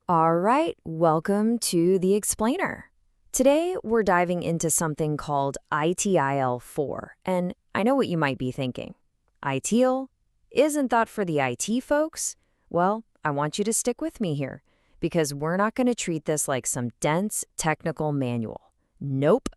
All right, welcome to The Explainer. Today, we're diving into something called ITIL 4, and I know what you might be thinking. ITIL? Isn't that for the IT folks? Well, I want you to stick with me here, because we're not going to treat this like some dense technical manual. Nope.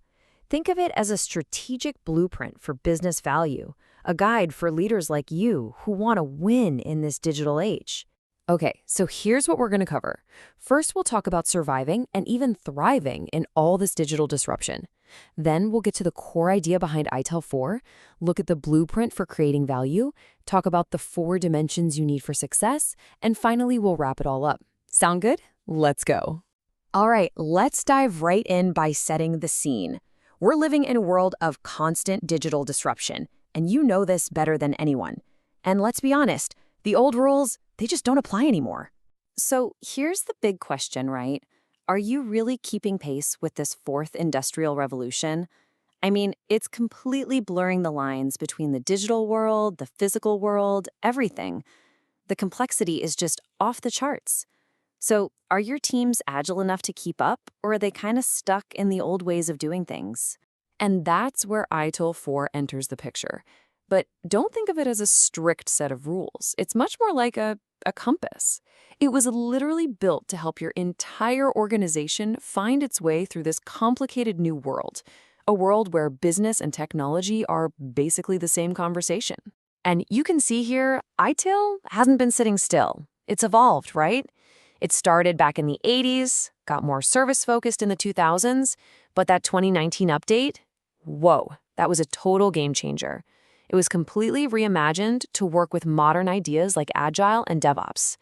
Think of it as a strategic blueprint for business value, a guide for leaders like you who want to win in this digital age. Okay, so here's what we're going to cover. First, we'll talk about surviving and even thriving in all this digital disruption. Then we'll get to the core idea behind ITIL 4, look at the blueprint for creating value, talk about the 4 dimensions you need for success, and finally, we'll wrap it all up. Sound good? Let's go. All right, let's dive right in by setting the scene. We're living in a world of constant digital disruption, and you know this better than anyone. And let's be honest, the old rules, they just don't apply anymore. So here's the big question, right? Are you really keeping pace with this fourth industrial revolution? I mean, it's completely blurring the lines between the digital world, the physical world, everything. The complexity is just off the charts. So are your teams agile enough to keep up, or are they kind of stuck in the old ways of doing things? And that's where ITIL 4 enters the picture. But don't think of it as a strict set of rules. It's much more like a compass. It was literally built to help your entire organization find its way through this complicated new world, a world where business and technology are basically the same conversation. And you can see here, ITIL hasn't been sitting still. It's evolved, right? It started back in the 80s, got more service-focused in the 2000s, but that 2019 update, whoa, that was a total game changer. It was completely reimagined to work with modern ideas like Agile and DevOps.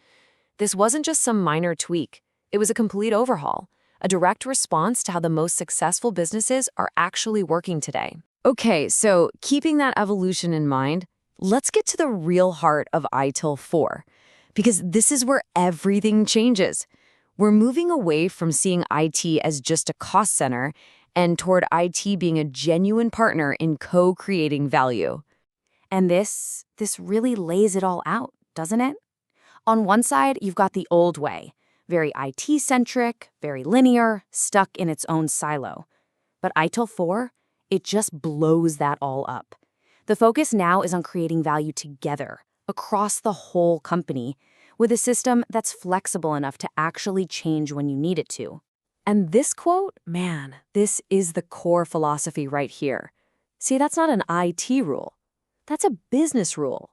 This wasn't just some minor tweak. It was a complete overhaul, a direct response to how the most successful businesses are actually working today. Okay, so keeping that evolution in mind, let's get to the real heart of ITIL 4, because this is where everything changes. We're moving away from seeing IT as just a cost center and toward IT being a genuine partner in co-creating value. And this really lays it all out, doesn't it? On one side, you've got the old way, very IT-centric, very linear, stuck in its own silo. But ITIL 4, it just blows that all up. The focus now is on creating value together, across the whole company, with a system that's flexible enough to actually change when you need it to. And this quote, man, this is the core philosophy right here. See, that's not an IT rule. That's a business rule.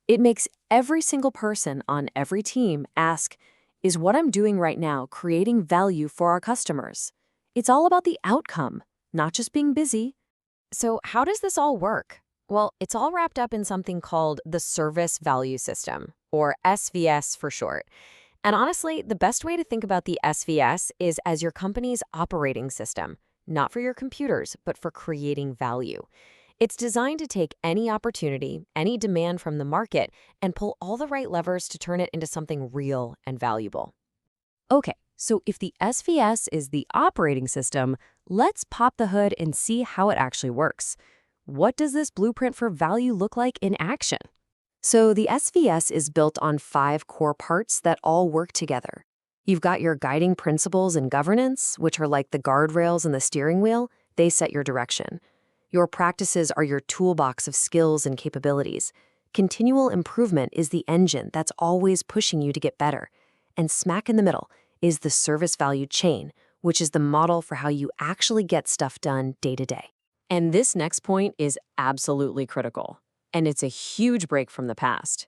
It makes every single person on every team ask, is what I'm doing right now creating value for our customers? It's all about the outcome, not just being busy. So how does this all work? Well, it's all wrapped up in something called the Service Value System, or SVS for short. And honestly, the best way to think about the SVS is as your company's operating system, not for your computers, but for creating value. It's designed to take any opportunity, any demand from the market, and pull all the right levers to turn it into something real and valuable. Okay, so if the SVS is the operating system, let's pop the hood and see how it actually works. What does this blueprint for value look like in action? So the SVS is built on 5 core parts that all work together. You've got your guiding principles and governance, which are like the guardrails and the steering wheel. They set your direction. Your practices are your toolbox of skills and capabilities. Continual improvement is the engine that's always pushing you to get better. And smack in the middle is the service value chain, which is the model for how you actually get stuff done day to day. And this next point is absolutely critical. And it's a huge break from the past.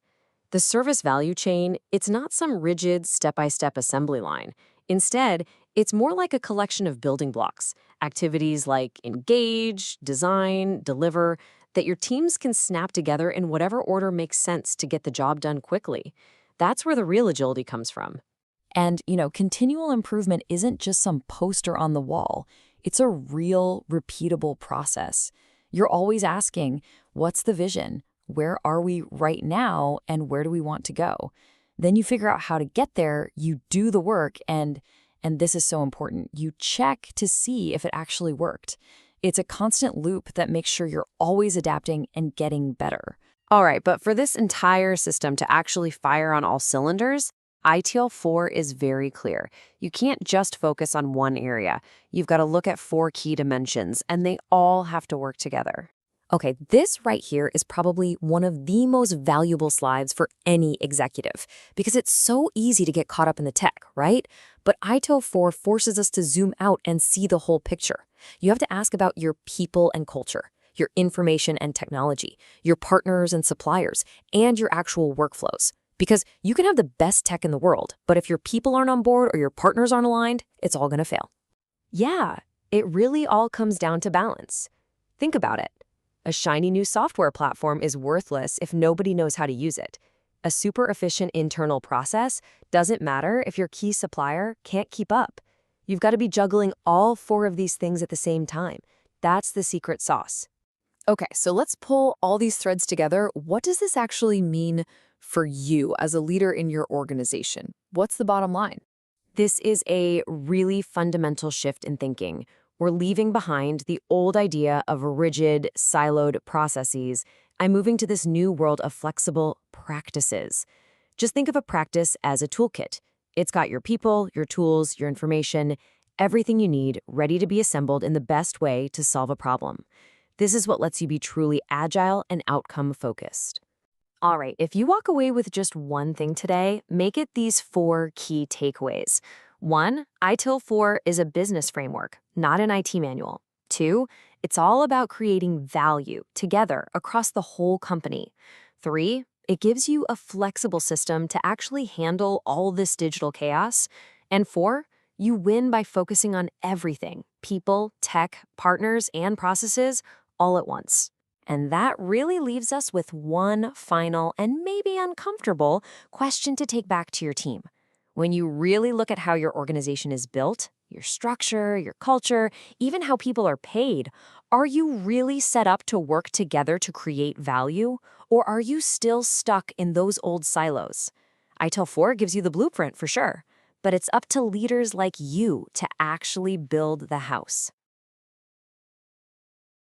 The service value chain, it's not some rigid step-by-step assembly line. Instead, it's more like a collection of building blocks, activities like engage, design, deliver, that your teams can snap together in whatever order makes sense to get the job done quickly. That's where the real agility comes from. And, continual improvement isn't just some poster on the wall. It's a real, repeatable process. You're always asking, what's the vision? Where are we right now, and where do we want to go? Then you figure out how to get there, you do the work, and this is so important, you check to see if it actually worked. It's a constant loop that makes sure you're always adapting and getting better. All right, but for this entire system to actually fire on all cylinders, ITIL 4 is very clear. You can't just focus on one area. You've got to look at 4 key dimensions, and they all have to work together. Okay, this right here is probably one of the most valuable slides for any executive because it's so easy to get caught up in the tech, right? But ITIL 4 forces us to zoom out and see the whole picture. You have to ask about your people and culture, your information and technology, your partners and suppliers, and your actual workflows. Because you can have the best tech in the world, but if your people aren't on board or your partners aren't aligned, it's all going to fail. Yeah, it really all comes down to balance. Think about it. A shiny new software platform is worthless if nobody knows how to use it. A super efficient internal process doesn't matter if your key supplier can't keep up. You've got to be juggling all 4 of these things at the same time. That's the secret sauce. Okay, so let's pull all these threads together. What does this actually mean for you as a leader in your organization? What's the bottom line? This is a really fundamental shift in thinking. We're leaving behind the old idea of rigid, siloed processes and moving to this new world of flexible practices. Just think of a practice as a toolkit. It's got your people, your tools, your information, everything you need ready to be assembled in the best way to solve a problem. This is what lets you be truly agile and outcome-focused. All right, if you walk away with just one thing today, make it these 4 key takeaways. 1, ITIL 4 is a business framework, not an IT manual. 2, it's all about creating value together across the whole company. 3, it gives you a flexible system to actually handle all this digital chaos. And 4, you win by focusing on everything, people, tech, partners, and processes all at once. And that really leaves us with one final and maybe uncomfortable question to take back to your team. When you really look at how your organization is built, your structure, your culture, even how people are paid, are you really set up to work together to create value? Or are you still stuck in those old silos? ITIL 4 gives you the blueprint for sure, but it's up to leaders like you to actually build the house.